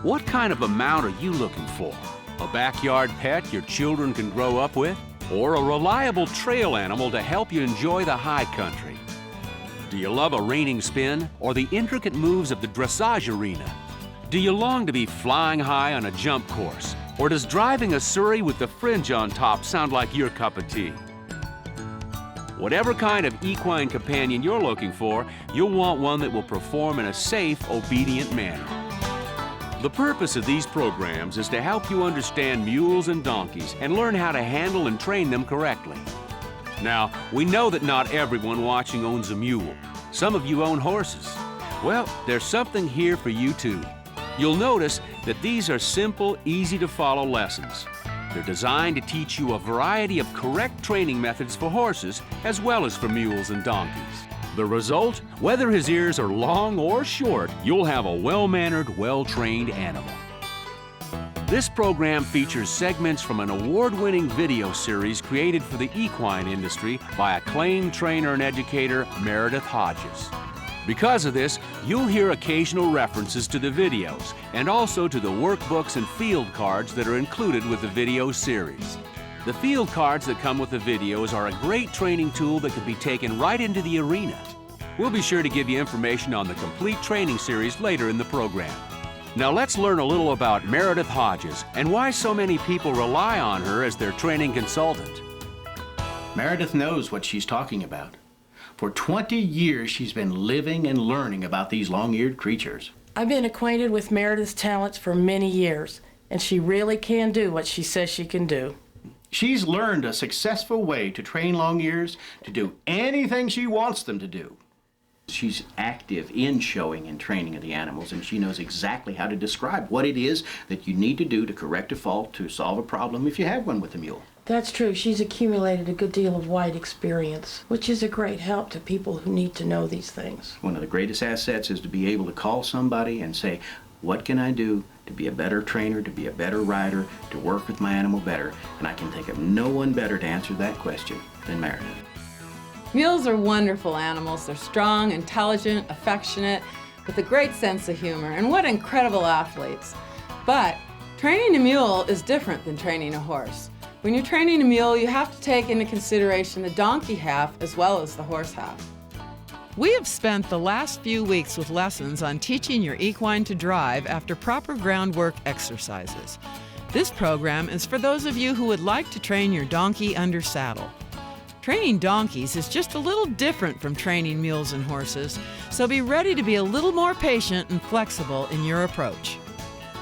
What kind of a mount are you looking for? A backyard pet your children can grow up with? Or a reliable trail animal to help you enjoy the high country? Do you love a reining spin or the intricate moves of the dressage arena? Do you long to be flying high on a jump course? Or does driving a Surrey with the fringe on top sound like your cup of tea? Whatever kind of equine companion you're looking for, you'll want one that will perform in a safe, obedient manner. The purpose of these programs is to help you understand mules and donkeys and learn how to handle and train them correctly. Now, we know that not everyone watching owns a mule. Some of you own horses. Well, there's something here for you too. You'll notice that these are simple, easy-to-follow lessons. They're designed to teach you a variety of correct training methods for horses as well as for mules and donkeys. The result? Whether his ears are long or short, you'll have a well-mannered, well-trained animal. This program features segments from an award-winning video series created for the equine industry by acclaimed trainer and educator Meredith Hodges. Because of this, you'll hear occasional references to the videos and also to the workbooks and field cards that are included with the video series. The field cards that come with the videos are a great training tool that can be taken right into the arena. We'll be sure to give you information on the complete training series later in the program. Now let's learn a little about Meredith Hodges and why so many people rely on her as their training consultant. Meredith knows what she's talking about. For 20 years, she's been living and learning about these long-eared creatures. I've been acquainted with Meredith's talents for many years, and she really can do what she says she can do. She's learned a successful way to train long-ears to do anything she wants them to do. She's active in showing and training of the animals, and she knows exactly how to describe what it is that you need to do to correct a fault, to solve a problem if you have one with a mule. That's true. She's accumulated a good deal of wide experience, which is a great help to people who need to know these things. One of the greatest assets is to be able to call somebody and say, what can I do to be a better trainer, to be a better rider, to work with my animal better? And I can think of no one better to answer that question than Meredith. Mules are wonderful animals. They're strong, intelligent, affectionate, with a great sense of humor, and what incredible athletes. But training a mule is different than training a horse. When you're training a mule, you have to take into consideration the donkey half as well as the horse half. We have spent the last few weeks with lessons on teaching your equine to drive after proper groundwork exercises. This program is for those of you who would like to train your donkey under saddle. Training donkeys is just a little different from training mules and horses, so be ready to be a little more patient and flexible in your approach.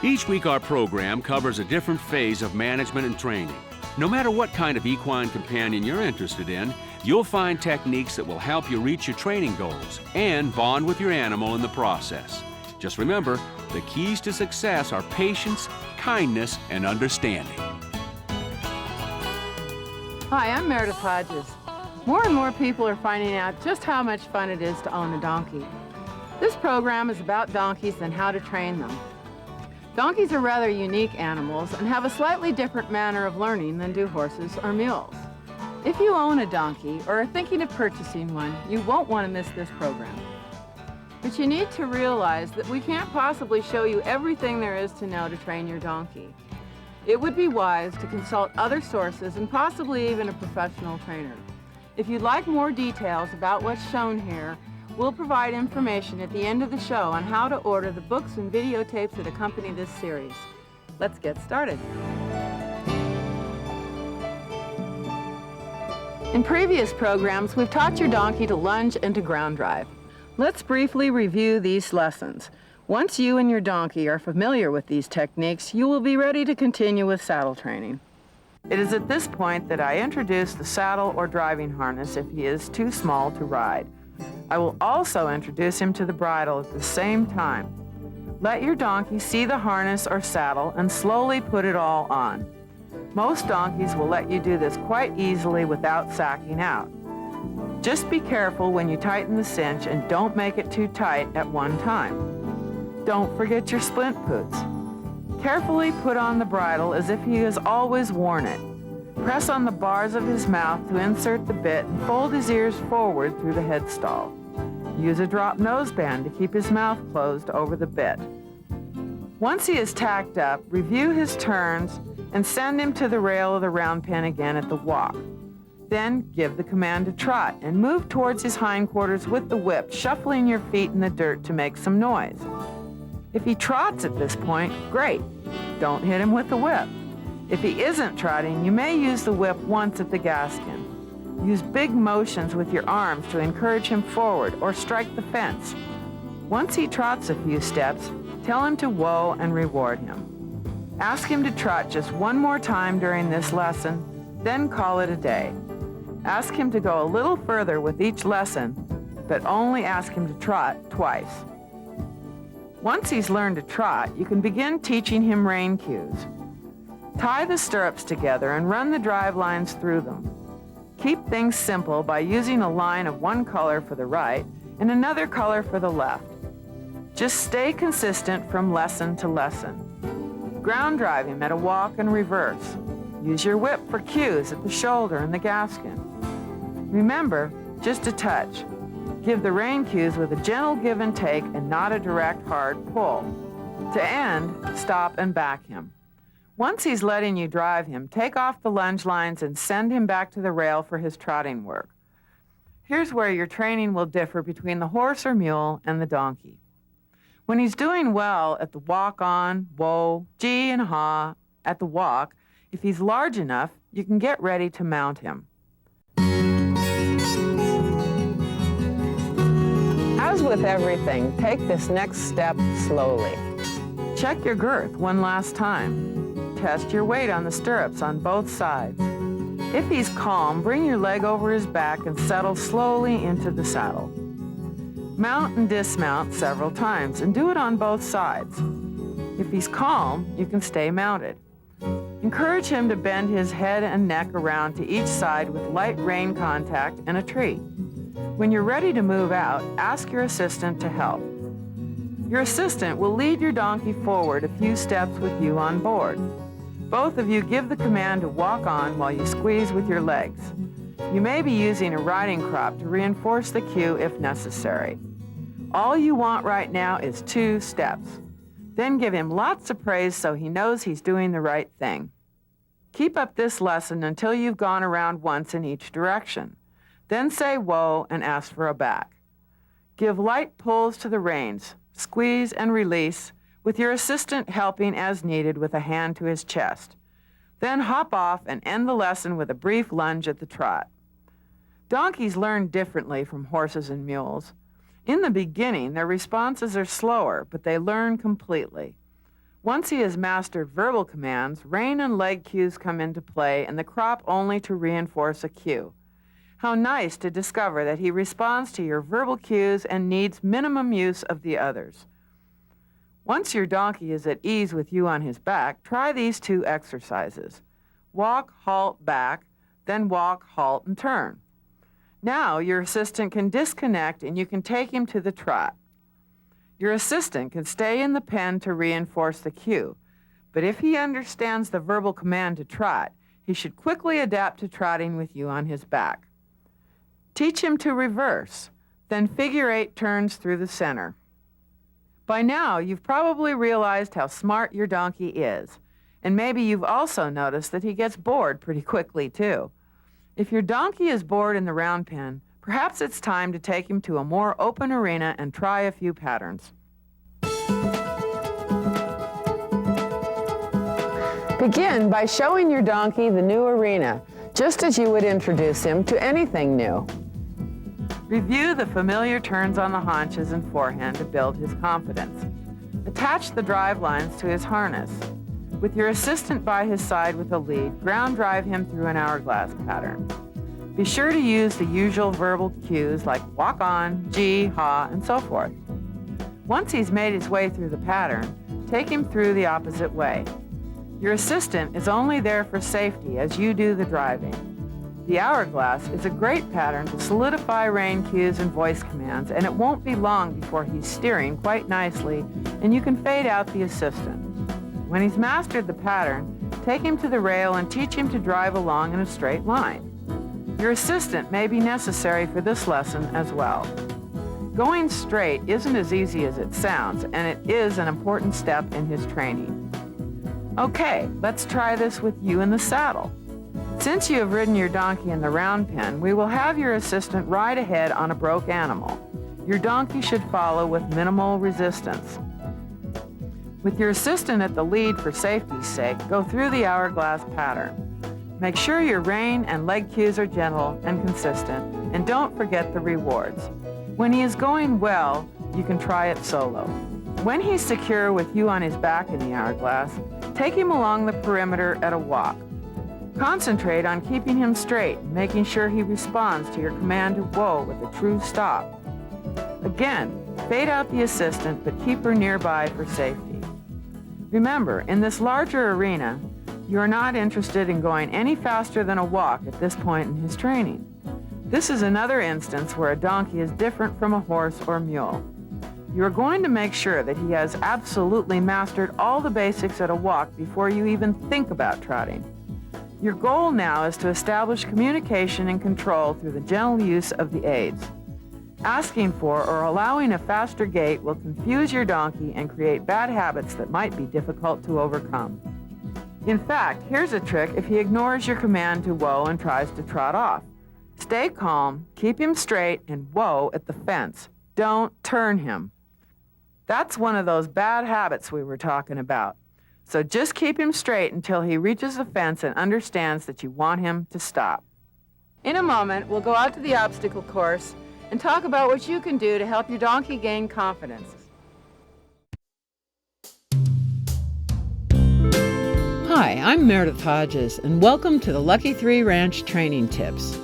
Each week our program covers a different phase of management and training. No matter what kind of equine companion you're interested in, you'll find techniques that will help you reach your training goals and bond with your animal in the process. Just remember, the keys to success are patience, kindness, and understanding. Hi, I'm Meredith Hodges. More and more people are finding out just how much fun it is to own a donkey. This program is about donkeys and how to train them. Donkeys are rather unique animals and have a slightly different manner of learning than do horses or mules. If you own a donkey or are thinking of purchasing one, you won't want to miss this program. But you need to realize that we can't possibly show you everything there is to know to train your donkey. It would be wise to consult other sources and possibly even a professional trainer. If you'd like more details about what's shown here, we'll provide information at the end of the show on how to order the books and videotapes that accompany this series. Let's get started. In previous programs, we've taught your donkey to lunge and to ground drive. Let's briefly review these lessons. Once you and your donkey are familiar with these techniques, you will be ready to continue with saddle training. It is at this point that I introduce the saddle or driving harness if he is too small to ride. I will also introduce him to the bridle at the same time. Let your donkey see the harness or saddle and slowly put it all on. Most donkeys will let you do this quite easily without sacking out. Just be careful when you tighten the cinch and don't make it too tight at one time. Don't forget your splint poots. Carefully put on the bridle as if he has always worn it. Press on the bars of his mouth to insert the bit and fold his ears forward through the headstall. Use a drop noseband to keep his mouth closed over the bit. Once he is tacked up, review his turns and send him to the rail of the round pen again at the walk. Then give the command to trot and move towards his hindquarters with the whip, shuffling your feet in the dirt to make some noise. If he trots at this point, great. Don't hit him with the whip. If he isn't trotting, you may use the whip once at the gaskin. Use big motions with your arms to encourage him forward or strike the fence. Once he trots a few steps, tell him to whoa and reward him. Ask him to trot just one more time during this lesson, then call it a day. Ask him to go a little further with each lesson, but only ask him to trot twice. Once he's learned to trot, you can begin teaching him rein cues. Tie the stirrups together and run the drive lines through them. Keep things simple by using a line of one color for the right and another color for the left. Just stay consistent from lesson to lesson. Ground drive him at a walk and reverse. Use your whip for cues at the shoulder and the gaskin. Remember, just a touch. Give the rein cues with a gentle give and take and not a direct hard pull. To end, stop and back him. Once he's letting you drive him, take off the lunge lines and send him back to the rail for his trotting work. Here's where your training will differ between the horse or mule and the donkey. When he's doing well at the walk-on, whoa, gee, and ha, at the walk, if he's large enough, you can get ready to mount him. As with everything, take this next step slowly. Check your girth one last time. Test your weight on the stirrups on both sides. If he's calm, bring your leg over his back and settle slowly into the saddle. Mount and dismount several times and do it on both sides. If he's calm, you can stay mounted. Encourage him to bend his head and neck around to each side with light rein contact and a treat. When you're ready to move out, ask your assistant to help. Your assistant will lead your donkey forward a few steps with you on board. Both of you give the command to walk on while you squeeze with your legs. You may be using a riding crop to reinforce the cue if necessary. All you want right now is 2 steps. Then give him lots of praise so he knows he's doing the right thing. Keep up this lesson until you've gone around once in each direction. Then say whoa and ask for a back. Give light pulls to the reins, squeeze and release, with your assistant helping as needed with a hand to his chest. Then hop off and end the lesson with a brief lunge at the trot. Donkeys learn differently from horses and mules. In the beginning, their responses are slower, but they learn completely. Once he has mastered verbal commands, rein and leg cues come into play and the crop only to reinforce a cue. How nice to discover that he responds to your verbal cues and needs minimum use of the others. Once your donkey is at ease with you on his back, try these 2 exercises. Walk, halt, back, then walk, halt, and turn. Now your assistant can disconnect and you can take him to the trot. Your assistant can stay in the pen to reinforce the cue, but if he understands the verbal command to trot, he should quickly adapt to trotting with you on his back. Teach him to reverse, then figure 8 turns through the center. By now, you've probably realized how smart your donkey is, and maybe you've also noticed that he gets bored pretty quickly, too. If your donkey is bored in the round pen, perhaps it's time to take him to a more open arena and try a few patterns. Begin by showing your donkey the new arena, just as you would introduce him to anything new. Review the familiar turns on the haunches and forehand to build his confidence. Attach the drive lines to his harness. With your assistant by his side with a lead, ground drive him through an hourglass pattern. Be sure to use the usual verbal cues like walk on, gee, ha, and so forth. Once he's made his way through the pattern, take him through the opposite way. Your assistant is only there for safety as you do the driving. The hourglass is a great pattern to solidify rein cues and voice commands, and it won't be long before he's steering quite nicely and you can fade out the assistant. When he's mastered the pattern, take him to the rail and teach him to drive along in a straight line. Your assistant may be necessary for this lesson as well. Going straight isn't as easy as it sounds, and it is an important step in his training. Okay, let's try this with you in the saddle. Since you have ridden your donkey in the round pen, we will have your assistant ride ahead on a broke animal. Your donkey should follow with minimal resistance. With your assistant at the lead for safety's sake, go through the hourglass pattern. Make sure your rein and leg cues are gentle and consistent, and don't forget the rewards. When he is going well, you can try it solo. When he's secure with you on his back in the hourglass, take him along the perimeter at a walk. Concentrate on keeping him straight, making sure he responds to your command to whoa with a true stop. Again, fade out the assistant, but keep her nearby for safety. Remember, in this larger arena, you are not interested in going any faster than a walk at this point in his training. This is another instance where a donkey is different from a horse or mule. You are going to make sure that he has absolutely mastered all the basics at a walk before you even think about trotting. Your goal now is to establish communication and control through the gentle use of the aids. Asking for or allowing a faster gait will confuse your donkey and create bad habits that might be difficult to overcome. In fact, here's a trick if he ignores your command to whoa and tries to trot off. Stay calm, keep him straight, and whoa at the fence. Don't turn him. That's one of those bad habits we were talking about. So just keep him straight until he reaches the fence and understands that you want him to stop. In a moment, we'll go out to the obstacle course and talk about what you can do to help your donkey gain confidence. Hi, I'm Meredith Hodges, and welcome to the Lucky 3 Ranch Training Tips.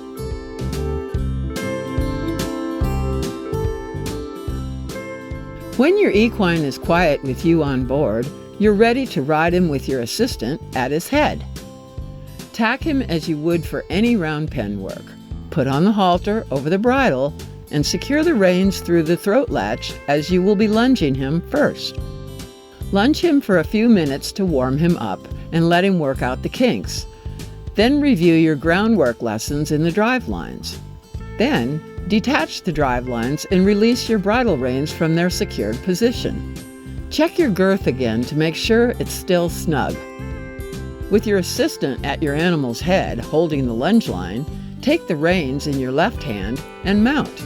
When your equine is quiet with you on board, you're ready to ride him with your assistant at his head. Tack him as you would for any round pen work. Put on the halter over the bridle and secure the reins through the throat latch as you will be lunging him first. Lunge him for a few minutes to warm him up and let him work out the kinks. Then review your groundwork lessons in the drive lines. Then, detach the drive lines and release your bridle reins from their secured position. Check your girth again to make sure it's still snug. With your assistant at your animal's head holding the lunge line, take the reins in your left hand and mount.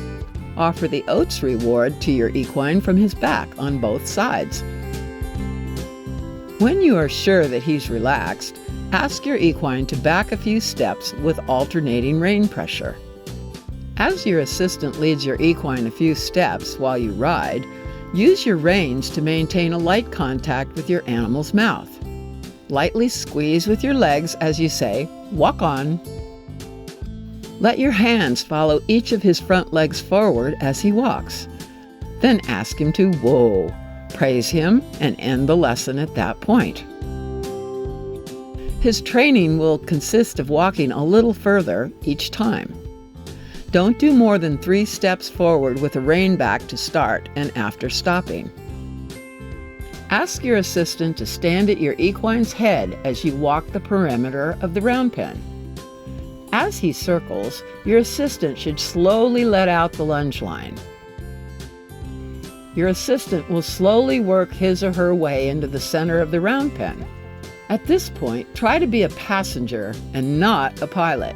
Offer the oats reward to your equine from his back on both sides. When you are sure that he's relaxed, ask your equine to back a few steps with alternating rein pressure. As your assistant leads your equine a few steps while you ride, use your reins to maintain a light contact with your animal's mouth. Lightly squeeze with your legs as you say, "Walk on." Let your hands follow each of his front legs forward as he walks. Then ask him to whoa. Praise him and end the lesson at that point. His training will consist of walking a little further each time. Don't do more than 3 steps forward with a rein back to start and after stopping. Ask your assistant to stand at your equine's head as you walk the perimeter of the round pen. As he circles, your assistant should slowly let out the lunge line. Your assistant will slowly work his or her way into the center of the round pen. At this point, try to be a passenger and not a pilot.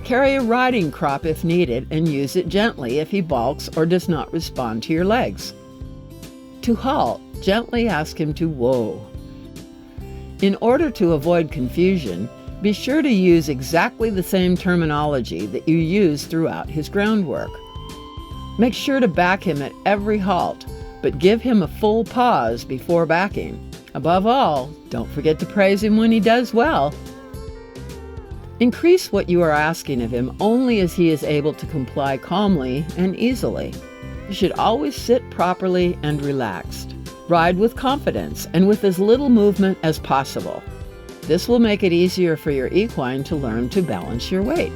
Carry a riding crop if needed and use it gently if he balks or does not respond to your legs. To halt, gently ask him to whoa. In order to avoid confusion, be sure to use exactly the same terminology that you use throughout his groundwork. Make sure to back him at every halt, but give him a full pause before backing. Above all, don't forget to praise him when he does well. Increase what you are asking of him only as he is able to comply calmly and easily. You should always sit properly and relaxed. Ride with confidence and with as little movement as possible. This will make it easier for your equine to learn to balance your weight.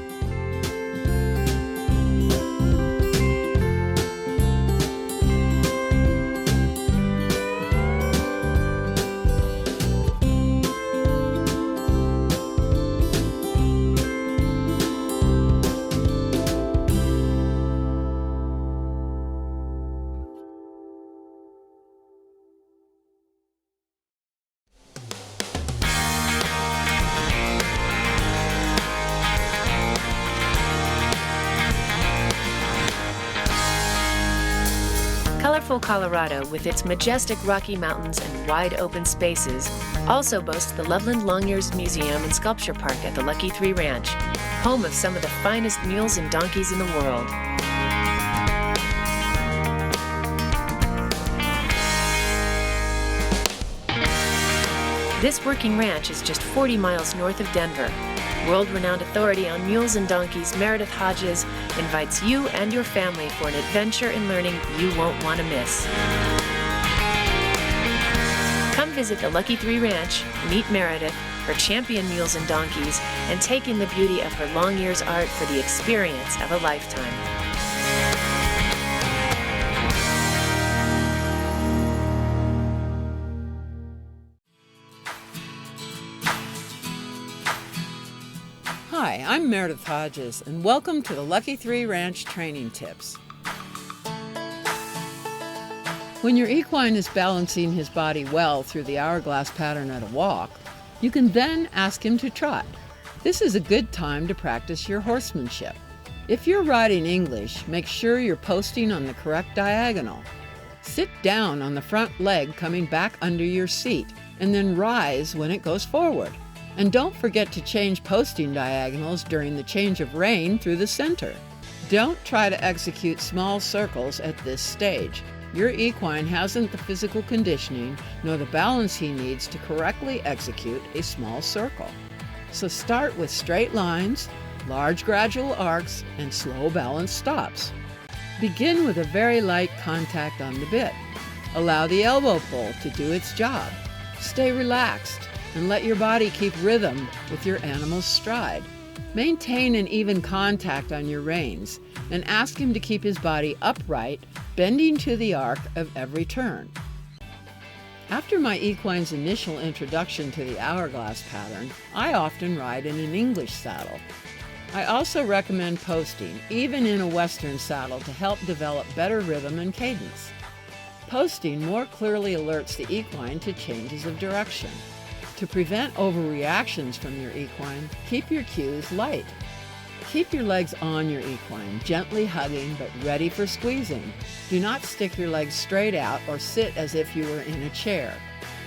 Colorful Colorado, with its majestic Rocky Mountains and wide open spaces, also boasts the Loveland Long Years Museum and Sculpture Park at the Lucky 3 Ranch, home of some of the finest mules and donkeys in the world. This working ranch is just 40 miles north of Denver. World-renowned authority on mules and donkeys, Meredith Hodges, invites you and your family for an adventure in learning you won't want to miss. Come visit the Lucky 3 Ranch, meet Meredith, her champion mules and donkeys, and take in the beauty of her long years art for the experience of a lifetime. Hi, I'm Meredith Hodges, and welcome to the Lucky 3 Ranch Training Tips. When your equine is balancing his body well through the hourglass pattern at a walk, you can then ask him to trot. This is a good time to practice your horsemanship. If you're riding English, make sure you're posting on the correct diagonal. Sit down on the front leg coming back under your seat, and then rise when it goes forward. And don't forget to change posting diagonals during the change of rein through the center. Don't try to execute small circles at this stage. Your equine hasn't the physical conditioning nor the balance he needs to correctly execute a small circle. So start with straight lines, large gradual arcs, and slow balanced stops. Begin with a very light contact on the bit. Allow the elbow pull to do its job. Stay relaxed and let your body keep rhythm with your animal's stride. Maintain an even contact on your reins and ask him to keep his body upright, bending to the arc of every turn. After my equine's initial introduction to the hourglass pattern, I often ride in an English saddle. I also recommend posting, even in a Western saddle, to help develop better rhythm and cadence. Posting more clearly alerts the equine to changes of direction. To prevent overreactions from your equine, keep your cues light. Keep your legs on your equine, gently hugging but ready for squeezing. Do not stick your legs straight out or sit as if you were in a chair.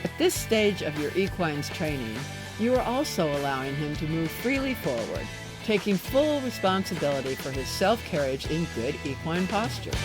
At this stage of your equine's training, you are also allowing him to move freely forward, taking full responsibility for his self-carriage in good equine posture.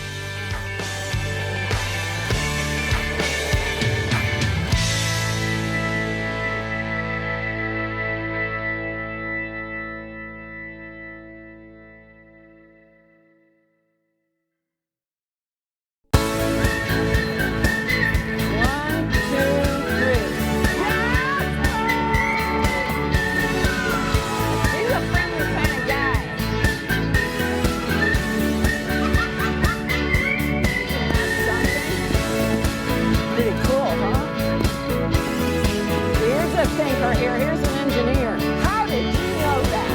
Here's an engineer. How did you know that?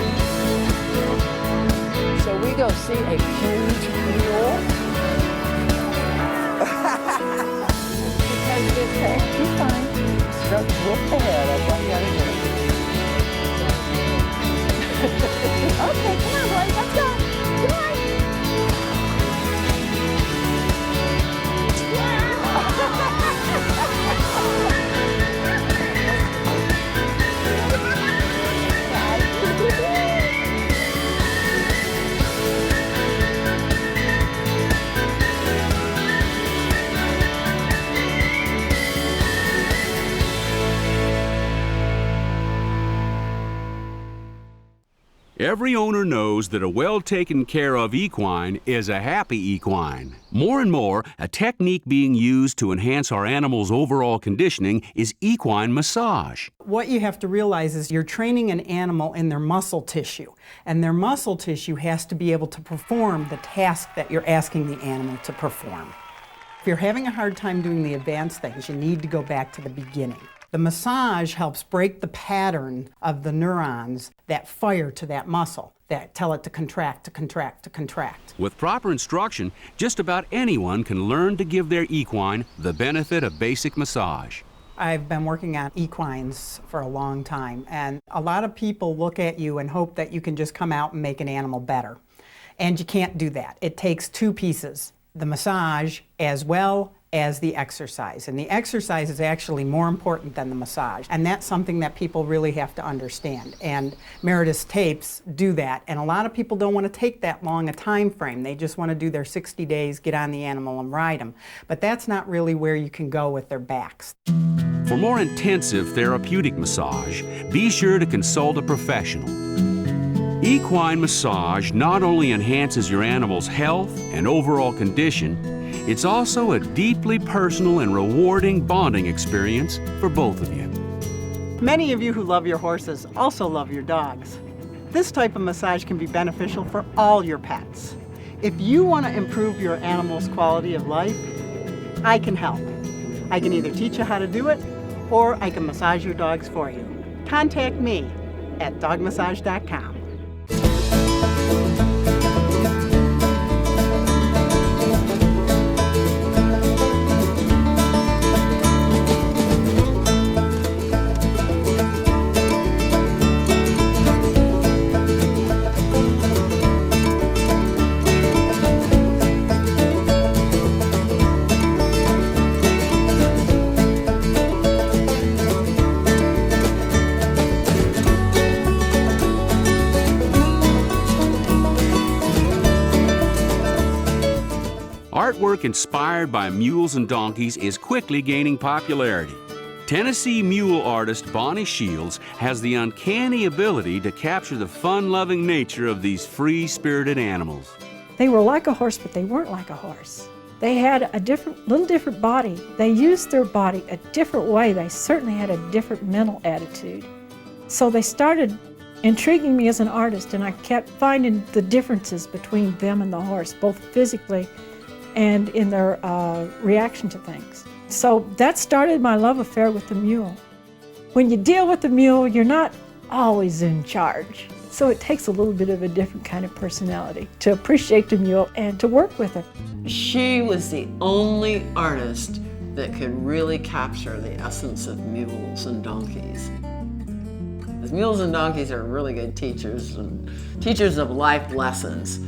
So we go see a huge mule. Because this head, you're fine. Stroke with the hair, that's all you gotta do. Okay, come on, boys, let's go. Come on. Every owner knows that a well taken care of equine is a happy equine. More and more, a technique being used to enhance our animal's overall conditioning is equine massage. What you have to realize is you're training an animal in their muscle tissue, and their muscle tissue has to be able to perform the task that you're asking the animal to perform. If you're having a hard time doing the advanced things, you need to go back to the beginning. The massage helps break the pattern of the neurons that fire to that muscle, that tell it to contract, to contract, to contract. With proper instruction, just about anyone can learn to give their equine the benefit of basic massage. I've been working on equines for a long time, and a lot of people look at you and hope that you can just come out and make an animal better. And you can't do that. It takes two pieces. the massage as well as the exercise. And the exercise is actually more important than the massage. And that's something that people really have to understand. And Meredith's tapes do that. And a lot of people don't want to take that long a time frame. They just want to do their 60 days, get on the animal and ride them. But that's not really where you can go with their backs. For more intensive therapeutic massage, be sure to consult a professional. Equine massage not only enhances your animal's health and overall condition, it's also a deeply personal and rewarding bonding experience for both of you. Many of you who love your horses also love your dogs. This type of massage can be beneficial for all your pets. If you want to improve your animal's quality of life, I can help. I can either teach you how to do it, or I can massage your dogs for you. Contact me at dogmassage.com. Artwork inspired by mules and donkeys is quickly gaining popularity. Tennessee mule artist Bonnie Shields has the uncanny ability to capture the fun-loving nature of these free-spirited animals. They were like a horse, but they weren't like a horse. They had a little different body. They used their body a different way. They certainly had a different mental attitude. So they started intriguing me as an artist, and I kept finding the differences between them and the horse, both physically and in their reaction to things. So that started my love affair with the mule. When you deal with the mule, you're not always in charge. So it takes a little bit of a different kind of personality to appreciate the mule and to work with her. She was the only artist that could really capture the essence of mules and donkeys. The mules and donkeys are really good teachers and teachers of life lessons.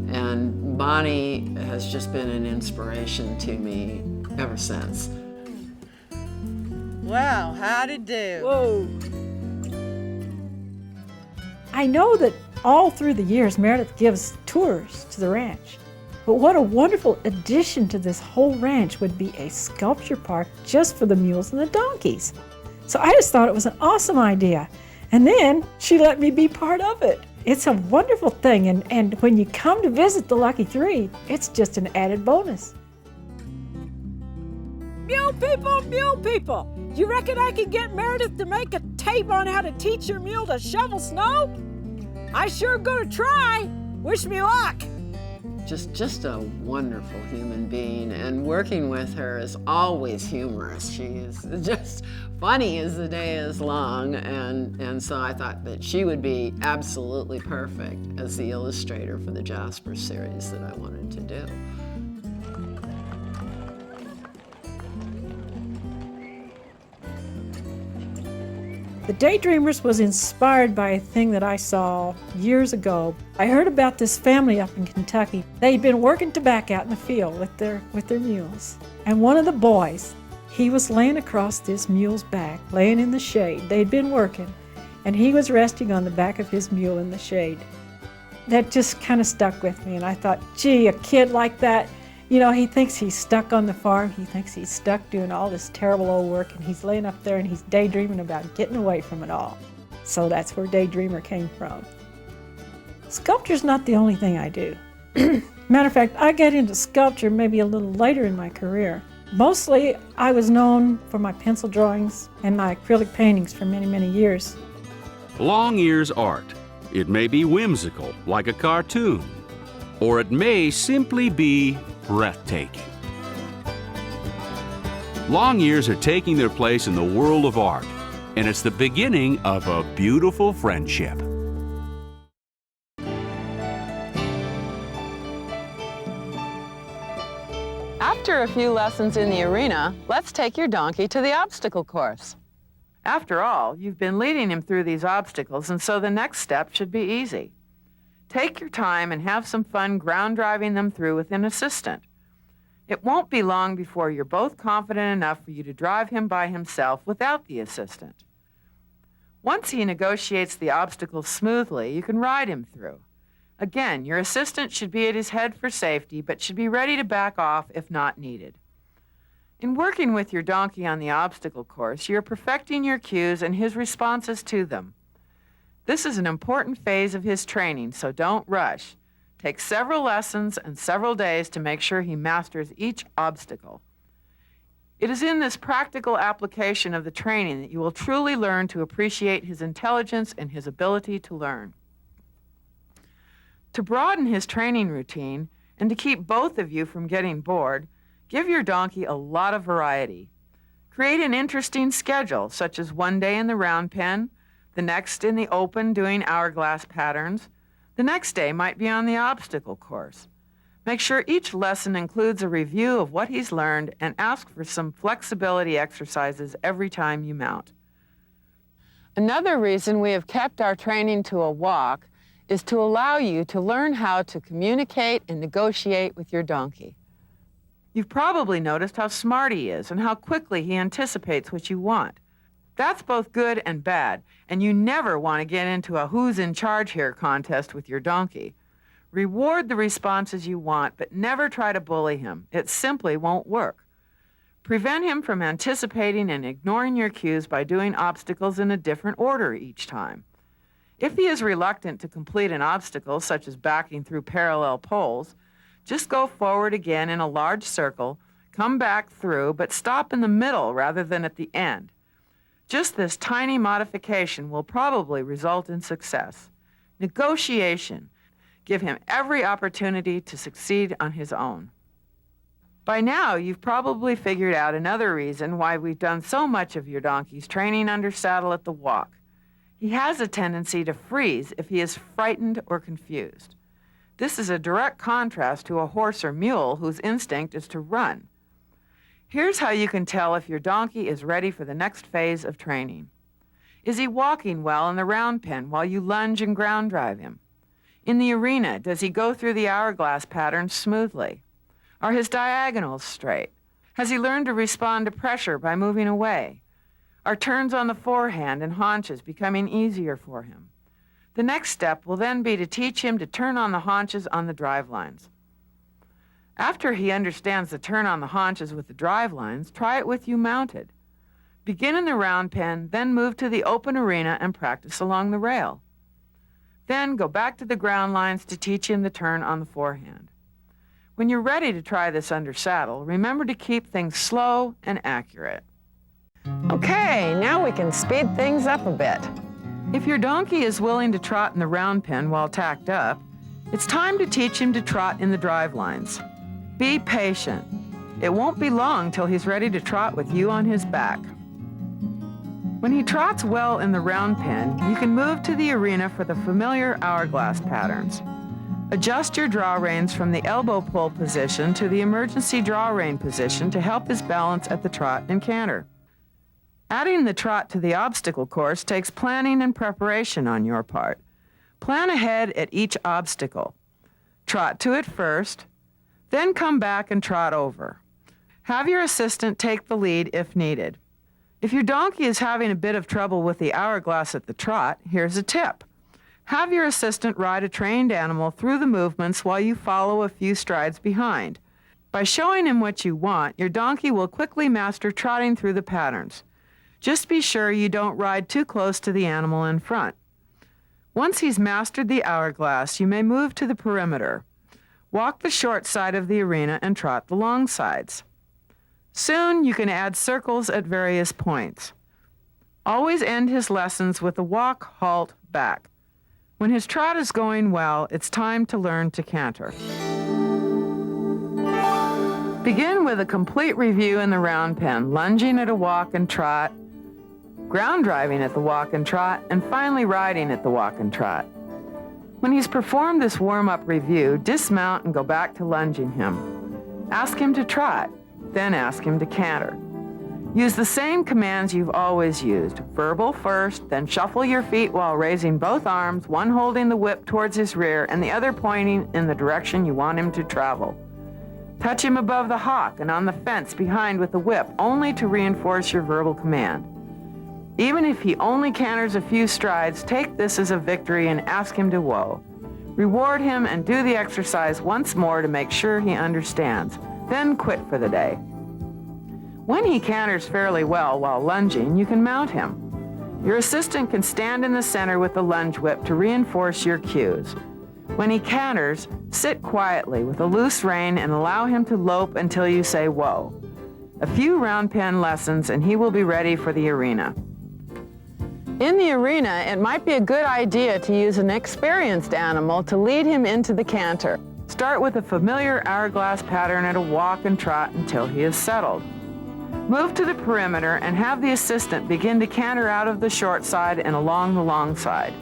And Bonnie has just been an inspiration to me ever since. Wow, how'd it do? Whoa. I know that all through the years, Meredith gives tours to the ranch. But what a wonderful addition to this whole ranch would be a sculpture park just for the mules and the donkeys. So I just thought it was an awesome idea. And then she let me be part of it. It's a wonderful thing, and when you come to visit the Lucky Three, it's just an added bonus. Mule people, you reckon I can get Meredith to make a tape on how to teach your mule to shovel snow? I sure gonna try. Wish me luck. Just a wonderful human being, and working with her is always humorous. She is just funny as the day is long, and so I thought that she would be absolutely perfect as the illustrator for the Jasper series that I wanted to do. The Daydreamers was inspired by a thing that I saw years ago. I heard about this family up in Kentucky. They'd been working tobacco out in the field with their mules. And one of the boys, he was laying across this mule's back, laying in the shade. They'd been working, and he was resting on the back of his mule in the shade. That just kind of stuck with me, and I thought, gee, a kid like that, you know, he thinks he's stuck on the farm. He thinks he's stuck doing all this terrible old work, and he's laying up there and he's daydreaming about getting away from it all. So that's where Daydreamer came from. Sculpture's not the only thing I do. Matter of fact, I got into sculpture maybe a little later in my career. Mostly, I was known for my pencil drawings and my acrylic paintings for many, many years. Long ears art. It may be whimsical, like a cartoon, or it may simply be breathtaking. Long ears are taking their place in the world of art, and it's the beginning of a beautiful friendship. After a few lessons in the arena, let's take your donkey to the obstacle course. After all, you've been leading him through these obstacles, and so the next step should be easy. Take your time and have some fun ground driving them through with an assistant. It won't be long before you're both confident enough for you to drive him by himself without the assistant. Once he negotiates the obstacles smoothly, you can ride him through. Again, your assistant should be at his head for safety, but should be ready to back off if not needed. In working with your donkey on the obstacle course, you're perfecting your cues and his responses to them. This is an important phase of his training, so don't rush. Take several lessons and several days to make sure he masters each obstacle. It is in this practical application of the training that you will truly learn to appreciate his intelligence and his ability to learn. To broaden his training routine and to keep both of you from getting bored, give your donkey a lot of variety. Create an interesting schedule, such as one day in the round pen, the next in the open doing hourglass patterns. The next day might be on the obstacle course. Make sure each lesson includes a review of what he's learned and ask for some flexibility exercises every time you mount. Another reason we have kept our training to a walk is to allow you to learn how to communicate and negotiate with your donkey. You've probably noticed how smart he is and how quickly he anticipates what you want. That's both good and bad, and you never want to get into a who's in charge here contest with your donkey. Reward the responses you want, but never try to bully him. It simply won't work. Prevent him from anticipating and ignoring your cues by doing obstacles in a different order each time. If he is reluctant to complete an obstacle, such as backing through parallel poles, just go forward again in a large circle, come back through, but stop in the middle rather than at the end. Just this tiny modification will probably result in success. Negotiation. Give him every opportunity to succeed on his own. By now, you've probably figured out another reason why we've done so much of your donkey's training under saddle at the walk. He has a tendency to freeze if he is frightened or confused. This is a direct contrast to a horse or mule whose instinct is to run. Here's how you can tell if your donkey is ready for the next phase of training. Is he walking well in the round pen while you lunge and ground drive him? In the arena, does he go through the hourglass pattern smoothly? Are his diagonals straight? Has he learned to respond to pressure by moving away? Are turns on the forehand and haunches becoming easier for him? The next step will then be to teach him to turn on the haunches on the drive lines. After he understands the turn on the haunches with the drive lines, try it with you mounted. Begin in the round pen, then move to the open arena and practice along the rail. Then go back to the ground lines to teach him the turn on the forehand. When you're ready to try this under saddle, remember to keep things slow and accurate. Okay, now we can speed things up a bit. If your donkey is willing to trot in the round pen while tacked up, it's time to teach him to trot in the drive lines. Be patient. It won't be long till he's ready to trot with you on his back. When he trots well in the round pen, you can move to the arena for the familiar hourglass patterns. Adjust your draw reins from the elbow pull position to the emergency draw rein position to help his balance at the trot and canter. Adding the trot to the obstacle course takes planning and preparation on your part. Plan ahead at each obstacle. Trot to it first, then come back and trot over. Have your assistant take the lead if needed. If your donkey is having a bit of trouble with the hourglass at the trot, here's a tip. Have your assistant ride a trained animal through the movements while you follow a few strides behind. By showing him what you want, your donkey will quickly master trotting through the patterns. Just be sure you don't ride too close to the animal in front. Once he's mastered the hourglass, you may move to the perimeter. Walk the short side of the arena and trot the long sides. Soon you can add circles at various points. Always end his lessons with a walk, halt, back. When his trot is going well, it's time to learn to canter. Begin with a complete review in the round pen, lunging at a walk and trot, ground driving at the walk and trot, and finally riding at the walk and trot. When he's performed this warm-up review, dismount and go back to lunging him. Ask him to trot, then ask him to canter. Use the same commands you've always used. Verbal first, then shuffle your feet while raising both arms, one holding the whip towards his rear and the other pointing in the direction you want him to travel. Touch him above the hock and on the fence behind with the whip, only to reinforce your verbal command. Even if he only canters a few strides, take this as a victory and ask him to whoa. Reward him and do the exercise once more to make sure he understands. Then quit for the day. When he canters fairly well while lunging, you can mount him. Your assistant can stand in the center with the lunge whip to reinforce your cues. When he canters, sit quietly with a loose rein and allow him to lope until you say whoa. A few round pen lessons and he will be ready for the arena. In the arena, it might be a good idea to use an experienced animal to lead him into the canter. Start with a familiar hourglass pattern at a walk and trot until he is settled. Move to the perimeter and have the assistant begin to canter out of the short side and along the long side.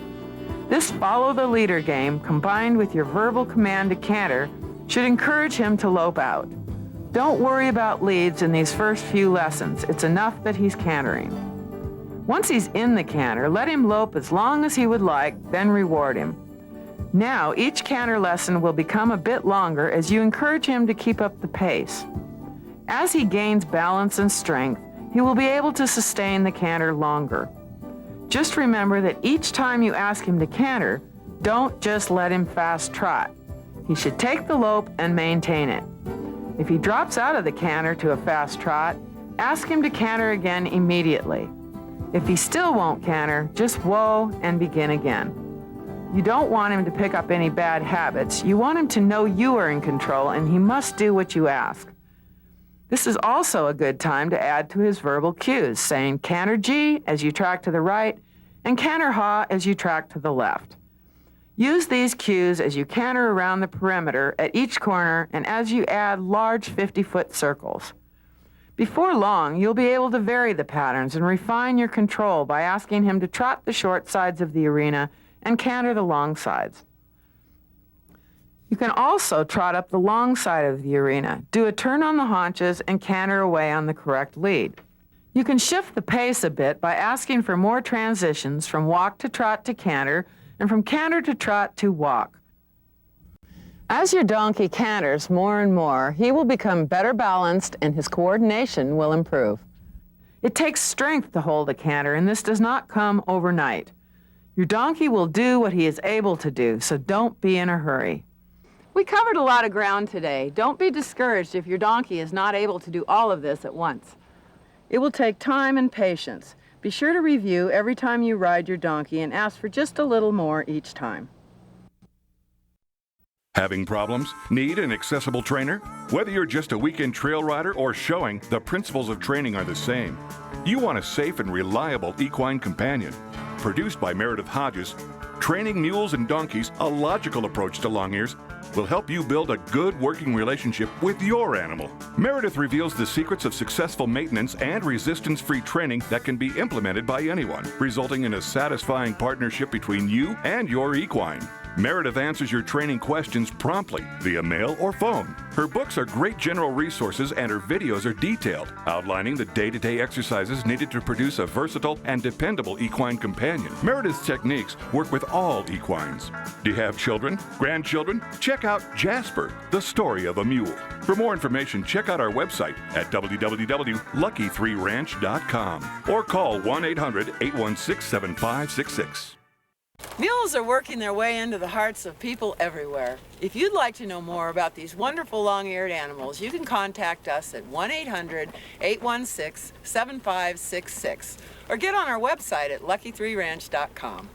This follow the leader game, combined with your verbal command to canter, should encourage him to lope out. Don't worry about leads in these first few lessons. It's enough that he's cantering. Once he's in the canter, let him lope as long as he would like, then reward him. Now, each canter lesson will become a bit longer as you encourage him to keep up the pace. As he gains balance and strength, he will be able to sustain the canter longer. Just remember that each time you ask him to canter, don't just let him fast trot. He should take the lope and maintain it. If he drops out of the canter to a fast trot, ask him to canter again immediately. If he still won't canter, just whoa and begin again. You don't want him to pick up any bad habits. You want him to know you are in control and he must do what you ask. This is also a good time to add to his verbal cues, saying canter G as you track to the right and canter ha as you track to the left. Use these cues as you canter around the perimeter at each corner and as you add large 50-foot circles. Before long, you'll be able to vary the patterns and refine your control by asking him to trot the short sides of the arena and canter the long sides. You can also trot up the long side of the arena, do a turn on the haunches, and canter away on the correct lead. You can shift the pace a bit by asking for more transitions from walk to trot to canter and from canter to trot to walk. As your donkey canters more and more, he will become better balanced and his coordination will improve. It takes strength to hold a canter, and this does not come overnight. Your donkey will do what he is able to do, so don't be in a hurry. We covered a lot of ground today. Don't be discouraged if your donkey is not able to do all of this at once. It will take time and patience. Be sure to review every time you ride your donkey and ask for just a little more each time. Having problems? Need an accessible trainer? Whether you're just a weekend trail rider or showing, the principles of training are the same. You want a safe and reliable equine companion. Produced by Meredith Hodges, Training Mules and Donkeys, a logical approach to long ears, will help you build a good working relationship with your animal. Meredith reveals the secrets of successful maintenance and resistance-free training that can be implemented by anyone, resulting in a satisfying partnership between you and your equine. Meredith answers your training questions promptly via mail or phone. Her books are great general resources and her videos are detailed, outlining the day-to-day exercises needed to produce a versatile and dependable equine companion. Meredith's techniques work with all equines. Do you have children, grandchildren? Check out Jasper, the story of a mule. For more information, check out our website at www.lucky3ranch.com or call 1-800-816-7566. Mules are working their way into the hearts of people everywhere. If you'd like to know more about these wonderful long-eared animals, you can contact us at 1-800-816-7566 or get on our website at lucky3ranch.com.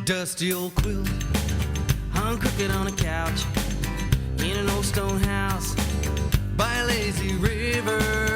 Dusty old quilt hung crooked on a couch in an old stone house by a lazy river.